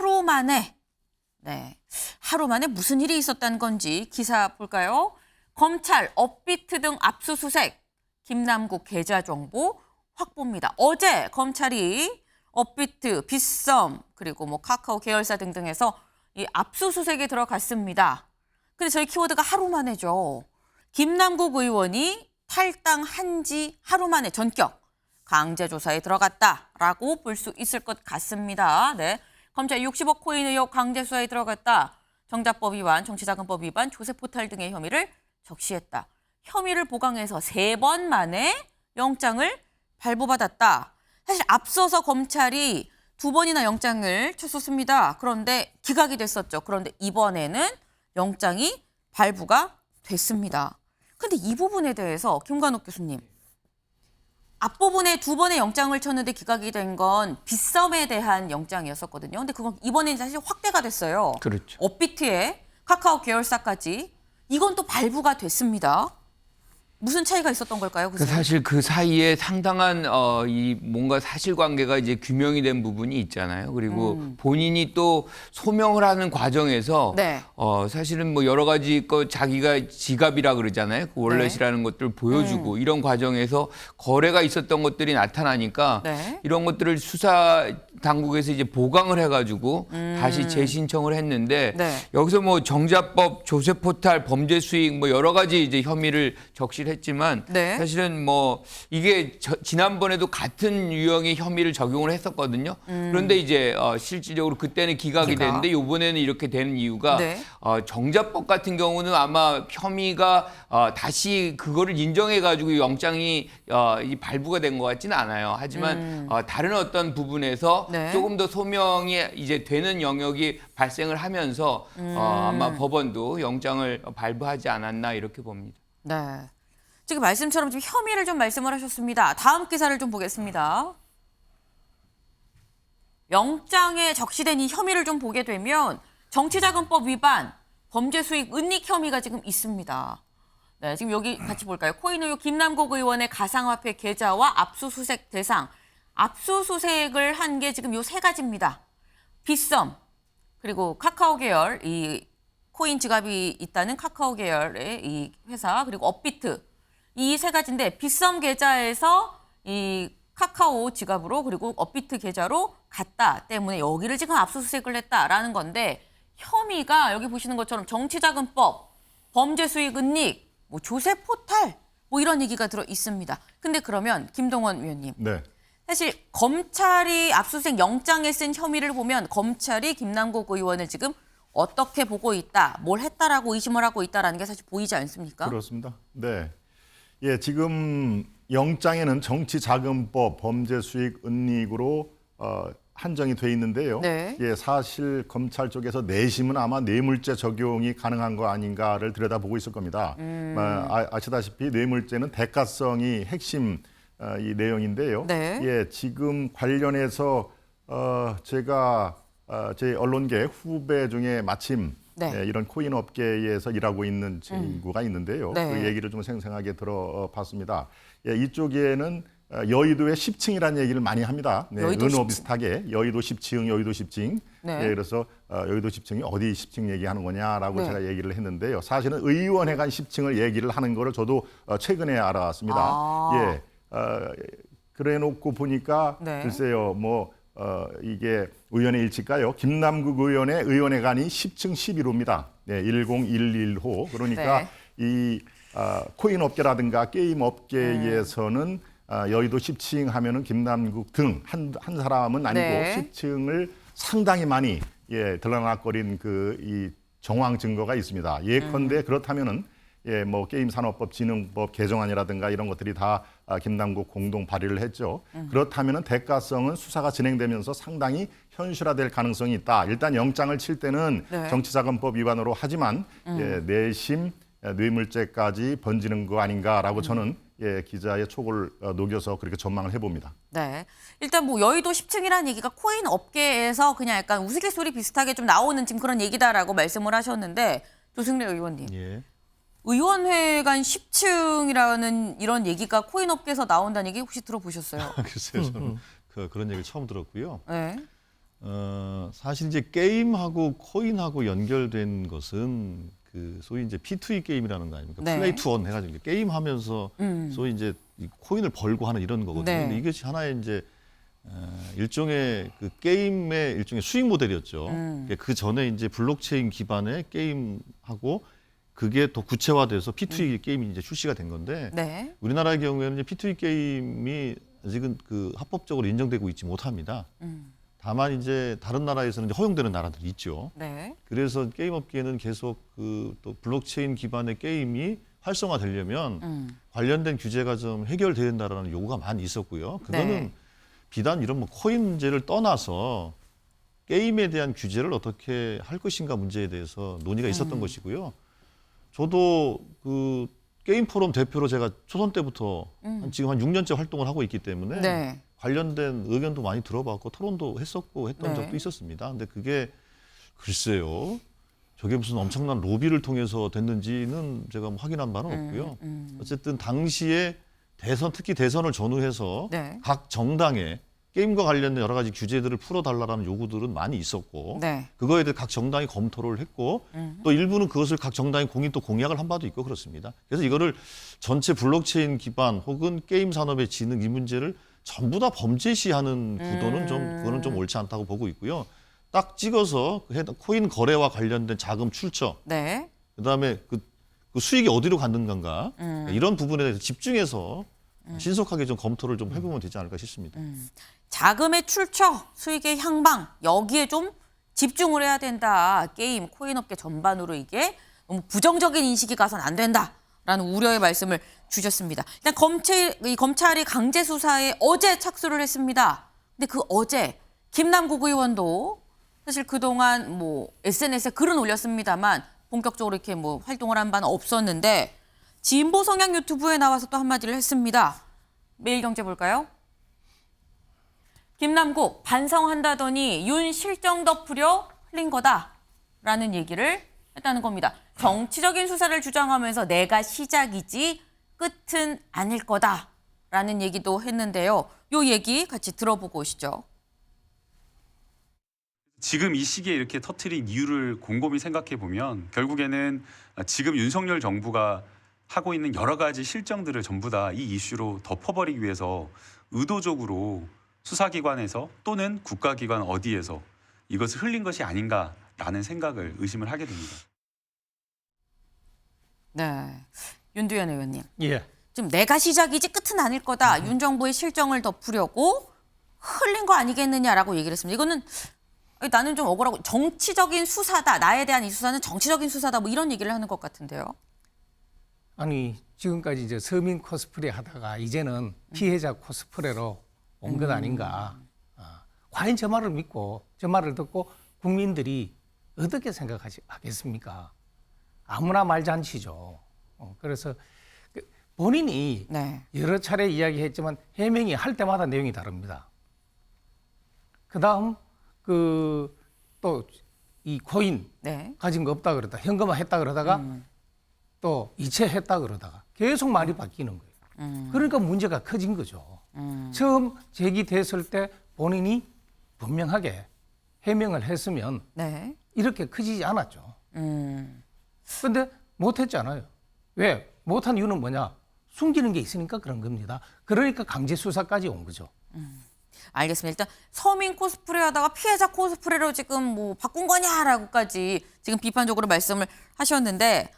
하루 만에 하루 만에 무슨 일이 있었다는 건지 기사 볼까요? 검찰 업비트 등 압수수색, 김남국 계좌 정보 확보입니다. 어제 검찰이 업비트, 빗썸, 그리고 카카오 계열사 등등에서 이 압수수색에 들어갔습니다. 근데 저희 키워드가 하루 만에죠. 김남국 의원이 탈당한 지 하루 만에 전격 강제조사에 들어갔다라고 볼 수 있을 것 같습니다. 네, 검찰 60억 코인 의혹 강제수사에 들어갔다. 정자법 위반, 정치자금법 위반, 조세포탈 등의 혐의를 적시했다. 혐의를 보강해서 3번 만에 영장을 발부받았다. 사실 앞서서 검찰이 2번이나 영장을 쳤었습니다. 그런데 기각이 됐었죠. 그런데 이번에는 영장이 발부가 됐습니다. 근데 이 부분에 대해서 김관욱 교수님, 앞부분에 2번의 영장을 쳤는데 기각이 된 건 빗썸에 대한 영장이었었거든요. 근데 그건 이번에는 사실 확대가 됐어요. 그렇죠. 업비트에 카카오 계열사까지. 이건 또 발부가 됐습니다. 무슨 차이가 있었던 걸까요? 사실 그 사이에 상당한 이 뭔가 사실관계가 이제 규명이 된 부분이 있잖아요. 그리고 본인이 또 소명을 하는 과정에서 사실은 여러 가지 자기가 지갑이라 그러잖아요. 그 월렛이라는 것들을 보여주고 이런 과정에서 거래가 있었던 것들이 나타나니까 이런 것들을 수사 당국에서 이제 보강을 해가지고 다시 재신청을 했는데 여기서 정자법, 조세포탈, 범죄수익 여러 가지 이제 혐의를 적시를 했지만 사실은 이게 지난번에도 같은 유형의 혐의를 적용을 했었거든요. 그런데 이제 실질적으로 그때는 기각이 됐는데 이번에는 이렇게 되는 이유가 정자법 같은 경우는 아마 혐의가 다시 그거를 인정해가지고 영장이 발부가 된 것 같지는 않아요. 하지만 다른 어떤 부분에서 조금 더 소명이 이제 되는 영역이 발생을 하면서 아마 법원도 영장을 발부하지 않았나 이렇게 봅니다. 네. 지금 말씀처럼 좀 혐의를 좀 말씀을 하셨습니다. 다음 기사를 좀 보겠습니다. 영장에 적시된 이 혐의를 좀 보게 되면 정치자금법 위반, 범죄수익 은닉 혐의가 지금 있습니다. 네, 지금 여기 같이 볼까요? 코인 의혹 김남국 의원의 가상화폐 계좌와 압수수색 대상. 압수수색을 한 게 지금 요 3가지입니다. 빗썸, 그리고 카카오 계열, 이 코인 지갑이 있다는 카카오 계열의 이 회사, 그리고 업비트. 이 3가지인데 빗썸 계좌에서 이 카카오 지갑으로 그리고 업비트 계좌로 갔다 때문에 여기를 지금 압수수색을 했다라는 건데 혐의가 여기 보시는 것처럼 정치자금법, 범죄수익 은닉, 조세포탈 이런 얘기가 들어 있습니다. 근데 그러면 김동원 위원님. 사실 검찰이 압수수색 영장에 쓴 혐의를 보면 검찰이 김남국 의원을 지금 어떻게 보고 있다, 뭘 했다라고 의심을 하고 있다라는 게 사실 보이지 않습니까? 그렇습니다. 네. 예, 지금 영장에는 정치자금법, 범죄수익 은닉으로 한정이 돼 있는데요. 예, 사실 검찰 쪽에서 내심은 아마 뇌물죄 적용이 가능한 거 아닌가를 들여다보고 있을 겁니다. 아시다시피 뇌물죄는 대가성이 핵심 이 내용인데요. 예, 지금 관련해서 제가 제 언론계 후배 중에 마침 이런 코인 업계에서 일하고 있는 친구가 있는데요. 그 얘기를 좀 생생하게 들어봤습니다. 예, 이쪽에는 여의도의 10층이라는 얘기를 많이 합니다. 여의도 은호 10층. 비슷하게 여의도 10층, 여의도 10층. 예, 그래서 여의도 10층이 어디 10층 얘기하는 거냐라고 제가 얘기를 했는데요. 사실은 의원회 간 10층을 얘기를 하는 거를 저도 최근에 알아왔습니다. 예, 그래 놓고 보니까 글쎄요, 이게 의원의 일치일까요? 김남국 의원의 의원회관이 10층 11호입니다. 10115. 그러니까 이 코인 업계라든가 게임 업계에서는 여의도 10층 하면은 김남국 등 한 사람은 아니고 10층을 상당히 많이 들락날락거린 이 정황 증거가 있습니다. 예컨대 그렇다면은 게임산업법진흥법 개정안이라든가 이런 것들이 다 김남국 공동 발의를 했죠. 그렇다면은 대가성은 수사가 진행되면서 상당히 현실화될 가능성이 있다. 일단 영장을 칠 때는 정치자금법 위반으로 하지만 내심 뇌물죄까지 번지는 거 아닌가라고 저는 기자의 촉을 녹여서 그렇게 전망을 해봅니다. 네, 일단 여의도 10층이라는 얘기가 코인 업계에서 그냥 약간 우스갯소리 비슷하게 좀 나오는 지금 그런 얘기다라고 말씀을 하셨는데 조승래 의원님. 의원회관 10층이라는 이런 얘기가 코인 업계에서 나온다는 얘기 혹시 들어보셨어요? 글쎄요, 저는 그런 얘기를 처음 들었고요. 사실 이제 게임하고 코인하고 연결된 것은 그 소위 이제 P2E 게임이라는 거 아닙니까? 네. 플레이 투 원 해가지고 게임하면서 소위 이제 이 코인을 벌고 하는 이런 거거든요. 네. 근데 이것이 하나의 이제 일종의 그 게임의 일종의 수익 모델이었죠. 그 전에 이제 블록체인 기반의 게임하고 그게 더 구체화돼서 P2E 게임이 이제 출시가 된 건데 네. 우리나라의 경우에는 이제 P2E 게임이 아직은 그 합법적으로 인정되고 있지 못합니다. 다만 이제 다른 나라에서는 이제 허용되는 나라들이 있죠. 네. 그래서 게임 업계는 계속 그 또 블록체인 기반의 게임이 활성화되려면 관련된 규제가 좀 해결돼야 된다라는 요구가 많이 있었고요. 그거는 네. 비단 이런 뭐 코인 문제를 떠나서 게임에 대한 규제를 어떻게 할 것인가 문제에 대해서 논의가 있었던 것이고요. 저도 그 게임 포럼 대표로 제가 초선 때부터 지금 한 6년째 활동을 하고 있기 때문에 네. 관련된 의견도 많이 들어봤고 토론도 했었고 했던 네. 적도 있었습니다. 근데 그게 글쎄요. 저게 무슨 엄청난 로비를 통해서 됐는지는 제가 뭐 확인한 바는 없고요. 어쨌든 당시에 대선, 특히 대선을 전후해서 네. 각 정당에 게임과 관련된 여러 가지 규제들을 풀어달라는 요구들은 많이 있었고 네. 그거에 대해 각 정당이 검토를 했고 또 일부는 그것을 각 정당이 또 공약을 한 바도 있고 그렇습니다. 그래서 이거를 전체 블록체인 기반 혹은 게임 산업의 진흥 이 문제를 전부 다 범죄시하는 구도는 그거는 좀 옳지 않다고 보고 있고요. 딱 찍어서 코인 거래와 관련된 자금 출처, 네. 그다음에 그 수익이 어디로 갔는 건가 이런 부분에 대해서 집중해서 신속하게 좀 검토를 좀 해보면 되지 않을까 싶습니다. 자금의 출처, 수익의 향방 여기에 좀 집중을 해야 된다. 게임, 코인 업계 전반으로 이게 너무 부정적인 인식이 가서는 안 된다라는 우려의 말씀을 주셨습니다. 일단 검찰이 강제 수사에 어제 착수를 했습니다. 근데 그 어제 김남국 의원도 사실 그동안 뭐 SNS에 글은 올렸습니다만 본격적으로 이렇게 뭐 활동을 한 바는 없었는데 진보 성향 유튜브에 나와서 또 한마디를 했습니다. 매일경제 볼까요? 김남국 반성한다더니 윤 실정 덮으려 흘린 거다라는 얘기를 했다는 겁니다. 정치적인 수사를 주장하면서 내가 시작이지 끝은 아닐 거다라는 얘기도 했는데요. 요 얘기 같이 들어보고 오시죠. 지금 이 시기에 이렇게 터트린 이유를 곰곰이 생각해 보면 결국에는 지금 윤석열 정부가 하고 있는 여러 가지 실정들을 전부 다 이 이슈로 덮어버리기 위해서 의도적으로 수사기관에서 또는 국가기관 어디에서 이것을 흘린 것이 아닌가라는 생각을 의심을 하게 됩니다. 네, 윤두현 의원님. 예. 지금 내가 시작이지 끝은 아닐 거다. 윤 정부의 실정을 덮으려고 흘린 거 아니겠느냐라고 얘기를 했습니다. 이거는 나는 좀 억울하고 정치적인 수사다. 나에 대한 이 수사는 정치적인 수사다. 뭐 이런 얘기를 하는 것 같은데요. 아니 지금까지 이제 서민 코스프레 하다가 이제는 피해자 코스프레로 온 것 아닌가. 과연 저 말을 믿고 저 말을 듣고 국민들이 어떻게 생각하겠습니까? 아무나 말잔치죠. 그래서 본인이 네. 여러 차례 이야기했지만 해명이 할 때마다 내용이 다릅니다. 그다음 또 이 코인 네. 가진 거 없다 그러다 현금화 했다 그러다가 또 이체했다 그러다가 계속 말이 바뀌는 거예요. 그러니까 문제가 커진 거죠. 처음 제기됐을 때 본인이 분명하게 해명을 했으면 네. 이렇게 커지지 않았죠. 그런데 못했잖아요. 왜? 못한 이유는 뭐냐? 숨기는 게 있으니까 그런 겁니다. 그러니까 강제 수사까지 온 거죠. 알겠습니다. 일단 서민 코스프레 하다가 피해자 코스프레로 지금 뭐 바꾼 거냐라고까지 지금 비판적으로 말씀을 하셨는데